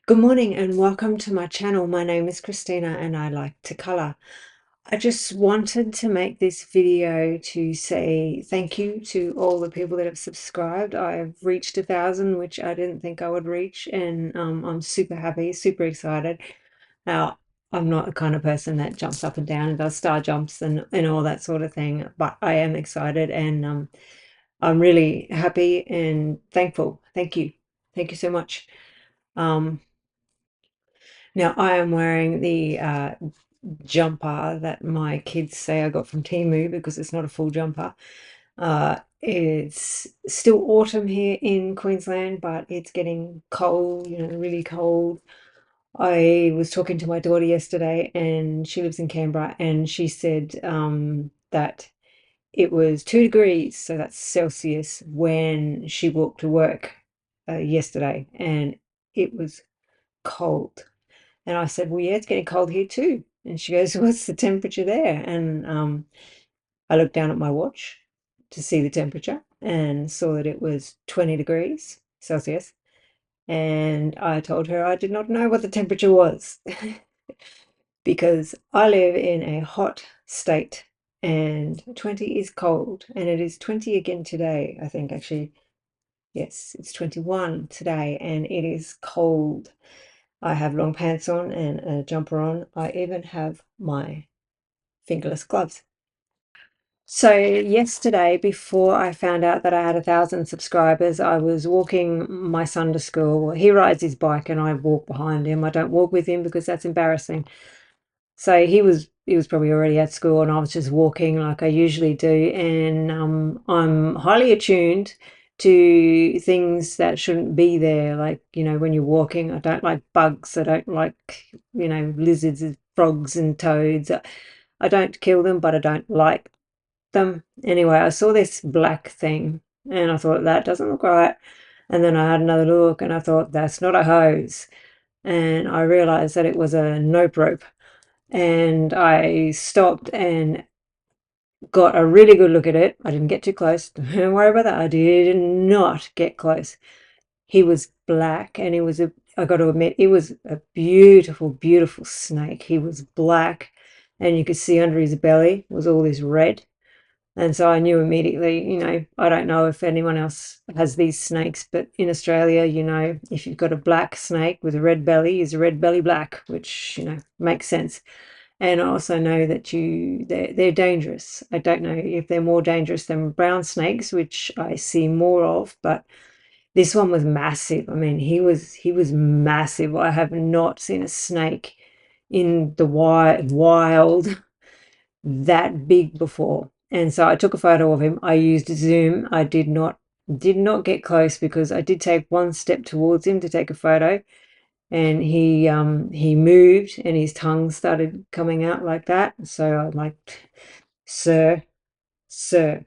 Good morning and welcome to my channel. My name is Christina and I like to colour. I just wanted to make this video to say thank you to all the people that have subscribed. I've reached 1,000, which I didn't think I would reach, and I'm super happy, super excited. Now, I'm not the kind of person that jumps up and down and does star jumps and all that sort of thing, but I am excited and I'm really happy and thankful. Thank you. Thank you so much. Um, Now I am wearing the jumper that my kids say I got from Temu because it's not a full jumper. It's still autumn here in Queensland, but it's getting cold, really cold. I was talking to my daughter yesterday and she lives in Canberra and she said that it was 2 degrees, so that's Celsius, when she walked to work yesterday, and it was cold. And I said, well, yeah, it's getting cold here too. And she goes, what's the temperature there? And I looked down at my watch to see the temperature and saw that it was 20 degrees Celsius. And I told her I did not know what the temperature was because I live in a hot state and 20 is cold. And it is 20 again today, I think, actually. Yes, it's 21 today and it is cold. I have long pants on and a jumper on. I even have my fingerless gloves. So yesterday, before I found out that I had 1,000 subscribers, I was walking my son to school. Well, he rides his bike and I walk behind him. I don't walk with him because that's embarrassing. So he was probably already at school and I was just walking like I usually do. And I'm highly attuned to things that shouldn't be there. Like, when you're walking, I don't like bugs. I don't like, lizards, frogs and toads. I don't kill them, but I don't like them. Anyway, I saw this black thing and I thought that doesn't look right. And then I had another look and I thought that's not a hose. And I realized that it was a nope rope. And I stopped and got a really good look at it. I didn't get too close. Don't worry about that. I did not get close. He was black and I got to admit, it was a beautiful, beautiful snake. He was black and you could see under his belly was all this red. And so I knew immediately, I don't know if anyone else has these snakes, but in Australia, if you've got a black snake with a red belly, is a red belly black, which, makes sense. And I also know that they're dangerous. I don't know if they're more dangerous than brown snakes, which I see more of, but this one was massive. I mean, he was massive. I have not seen a snake in the wild that big before. And so I took a photo of him. I used zoom. I did not get close because I did take one step towards him to take a photo, and he moved and his tongue started coming out like that. So I'm like, sir, sir,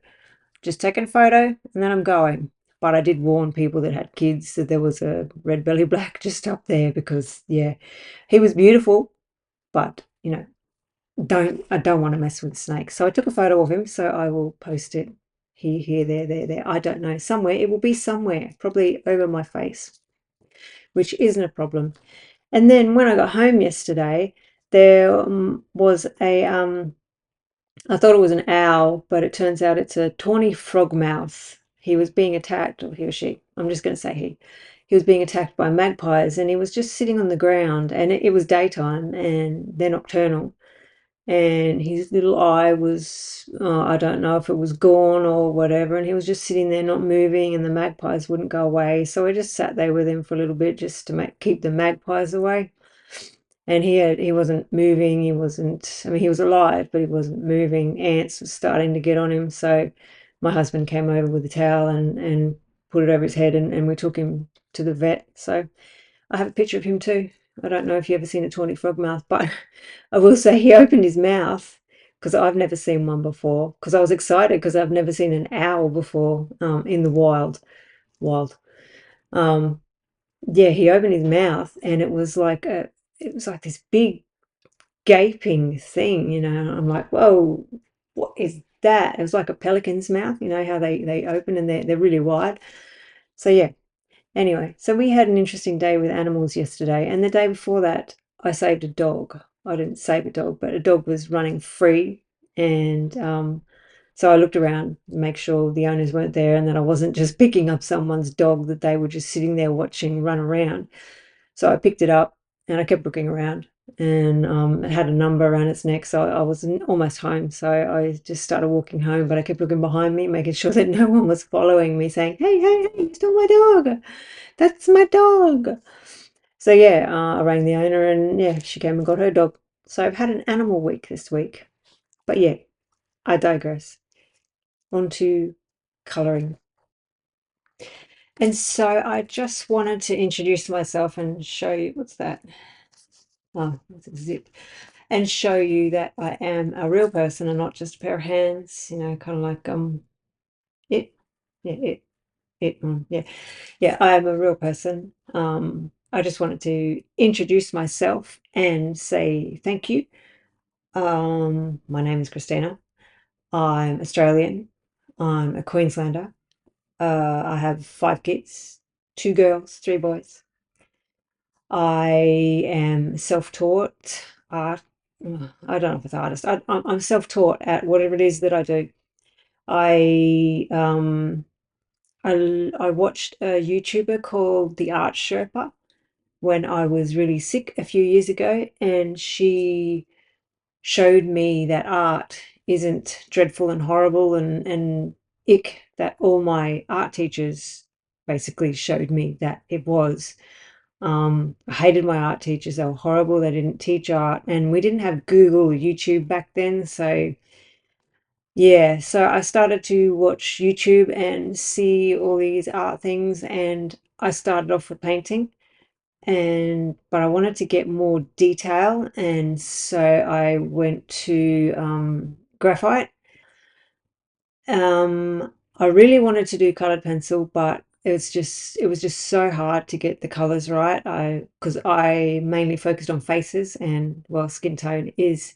just taking a photo and then I'm going. But I did warn people that had kids that there was a red belly black just up there because, yeah, he was beautiful, but I don't want to mess with snakes. So I took a photo of him, so I will post it here, there. I don't know, somewhere. It will be somewhere, probably over my face, which isn't a problem. And then when I got home yesterday, there was I thought it was an owl, but it turns out it's a tawny frogmouth. He was being attacked, or he or she, I'm just going to say he. He was being attacked by magpies and he was just sitting on the ground, and it was daytime and they're nocturnal, and his little eye was, I don't know if it was gone or whatever, and he was just sitting there not moving and the magpies wouldn't go away. So I just sat there with him for a little bit just to keep the magpies away. And he wasn't moving. He wasn't, I mean, he was alive, but he wasn't moving. Ants were starting to get on him. So my husband came over with a towel and put it over his head, and we took him to the vet. So I have a picture of him too. I don't know if you've ever seen a tawny frogmouth, but I will say he opened his mouth because I've never seen one before. Because I was excited because I've never seen an owl before in the wild. Wild. Um, yeah, he opened his mouth and it was like this big gaping thing. I'm like, whoa, what is that? It was like a pelican's mouth. You know how they open and they're really wide. So yeah, Anyway, so we had an interesting day with animals yesterday, and the day before that, I saved a dog. I didn't save a dog, but a dog was running free, and so I looked around to make sure the owners weren't there and that I wasn't just picking up someone's dog that they were just sitting there watching run around. So I picked it up and I kept looking around, and it had a number around its neck, so I was almost home. So I just started walking home, but I kept looking behind me, making sure that no one was following me, saying, "Hey, hey, hey, you stole my dog! That's my dog!" So yeah, I rang the owner, and yeah, she came and got her dog. So I've had an animal week this week. But yeah, I digress. On to colouring. And so I just wanted to introduce myself and show you what's that? Oh, it's a zip. And show you that I am a real person and not just a pair of hands, kind of like it. Yeah, yeah. Yeah, I am a real person. I just wanted to introduce myself and say thank you. My name is Christina. I'm Australian. I'm a Queenslander. I have 5 kids, 2 girls, 3 boys. I am self-taught art. I don't know if it's artist. I'm self-taught at whatever it is that I do. I I watched a YouTuber called The Art Sherpa when I was really sick a few years ago, and she showed me that art isn't dreadful and horrible and ick that all my art teachers basically showed me that it was. I hated my art teachers. They were horrible. They didn't teach art, and we didn't have Google or YouTube back then. So yeah, so I started to watch YouTube and see all these art things, and I started off with painting, and but I wanted to get more detail, and so I went to graphite. I really wanted to do colored pencil, but it was just so hard to get the colors right. Because I mainly focused on faces, and well, skin tone is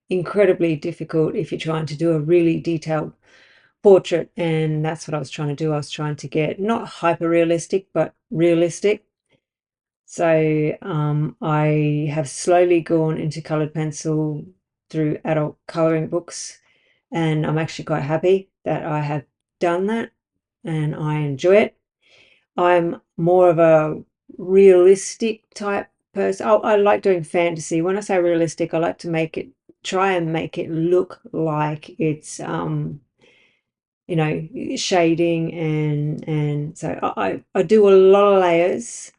incredibly difficult if you're trying to do a really detailed portrait, and that's what I was trying to do. I was trying to get not hyper realistic, but realistic. So I have slowly gone into colored pencil through adult coloring books, and I'm actually quite happy that I have done that, and I enjoy it. I'm more of a realistic type person. I like doing fantasy. When I say realistic, I like to try and make it look like it's shading, and so I do a lot of layers,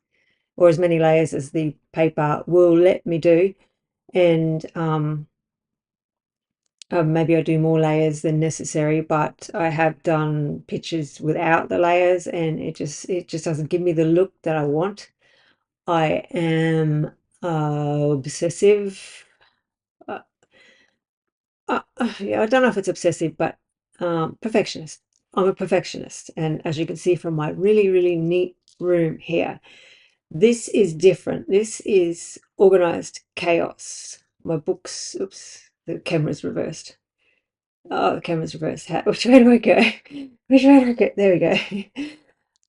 or as many layers as the paper will let me do, and maybe I do more layers than necessary, but I have done pictures without the layers, and it just doesn't give me the look that I want. I am obsessive. Uh, yeah, I don't know if it's obsessive, but perfectionist. I'm a perfectionist, and as you can see from my really, really neat room here, this is different. This is organized chaos. My books, oops, the camera's reversed. Oh, the camera's reversed. Which way do I go? Which way do I go? There we go.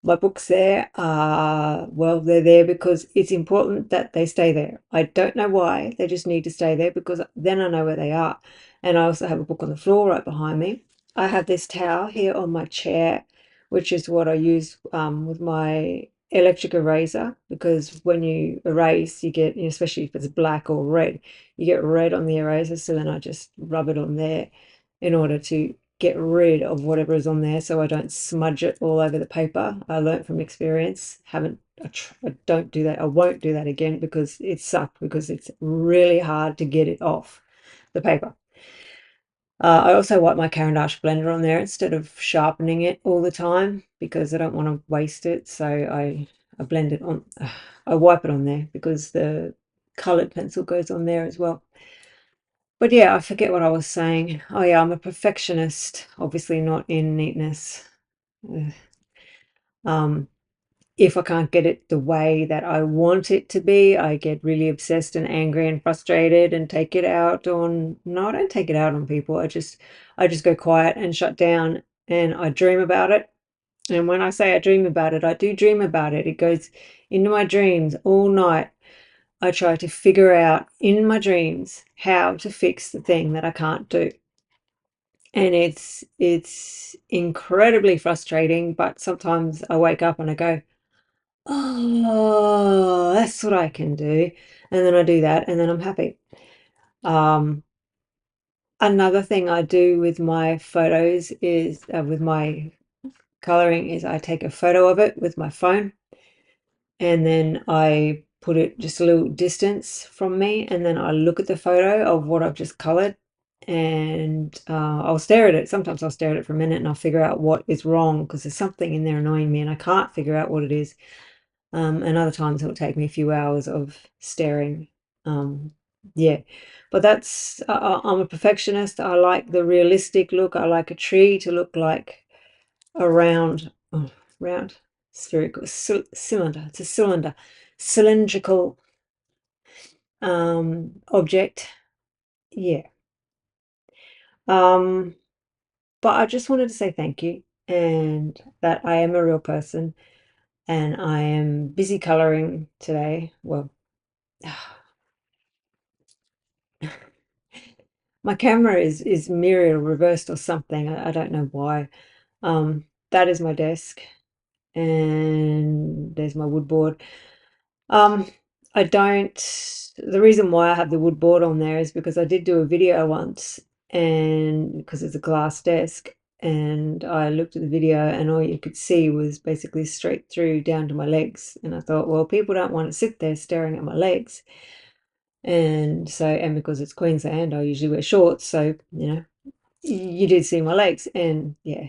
My books there are, well, they're there because it's important that they stay there. I don't know why. They just need to stay there because then I know where they are. And I also have a book on the floor right behind me. I have this towel here on my chair, which is what I use with my electric eraser, because when you erase, you get, especially if it's black or red, you get red on the eraser. So then I just rub it on there in order to get rid of whatever is on there so I don't smudge it all over the paper. I learnt from experience. I don't do that. I won't do that again because it sucked, because it's really hard to get it off the paper. I also wipe my Caran d'Ache blender on there instead of sharpening it all the time because I don't want to waste it. So I blend it on, I wipe it on there because the colored pencil goes on there as well. But yeah, I forget what I was saying. Oh yeah, I'm a perfectionist, obviously not in neatness. Ugh. Um, if I can't get it the way that I want it to be, I get really obsessed and angry and frustrated and take it out on, no, I don't take it out on people. I just go quiet and shut down, and I dream about it, And when I say I dream about it, I do dream about it. It goes into my dreams all night. I try to figure out in my dreams how to fix the thing that I can't do. And it's incredibly frustrating, but sometimes I wake up and I go, "Oh, that's what I can do." And then I do that and then I'm happy. Um, Another thing I do with my photos is with my coloring is I take a photo of it with my phone and then I put it just a little distance from me and then I look at the photo of what I've just colored and I'll stare at it. Sometimes I'll stare at it for a minute and I'll figure out what is wrong because there's something in there annoying me and I can't figure out what it is. And other times it'll take me a few hours of staring. Um, yeah, but I'm a perfectionist. I like the realistic look. I like a tree to look like a round spherical cylinder. It's a cylinder, cylindrical object. Yeah. Um, but I just wanted to say thank you and that I am a real person and I am busy coloring today. Well, my camera is mirror reversed or something. I don't know why. That is my desk and there's my wood board. Um, I don't, the reason why I have the wood board on there is because I did do a video once and because it's a glass desk and I looked at the video and all you could see was basically straight through down to my legs. And I thought, well, people don't want to sit there staring at my legs. And so, and because it's Queensland, I usually wear shorts. So, you did see my legs and yeah.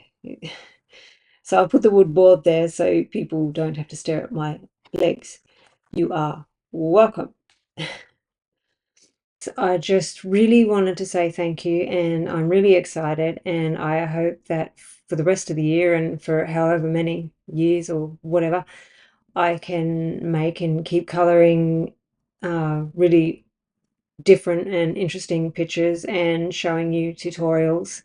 So I put the wood board there so people don't have to stare at my legs. You are welcome. So I just really wanted to say thank you and I'm really excited and I hope that for the rest of the year and for however many years or whatever, I can make and keep coloring really different and interesting pictures and showing you tutorials.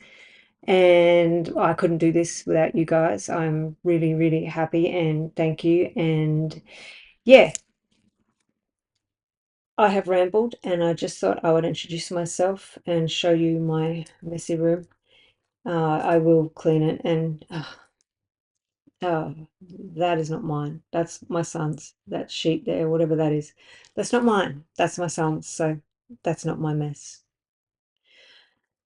And I couldn't do this without you guys. I'm really, really happy and thank you. And yeah, I have rambled and I just thought I would introduce myself and show you my messy room. I will clean it and that is not mine. That's my son's. That sheet there, whatever that is. That's not mine. That's my son's. So that's not my mess.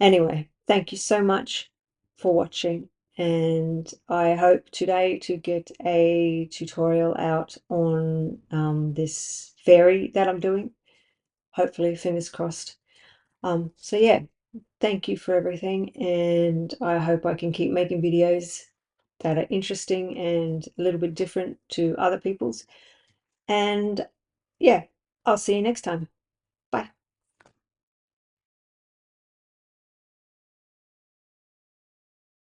Anyway, thank you so much for watching and I hope today to get a tutorial out on this fairy that I'm doing. Hopefully, fingers crossed. So yeah, thank you for everything and I hope I can keep making videos that are interesting and a little bit different to other people's. And yeah, I'll see you next time.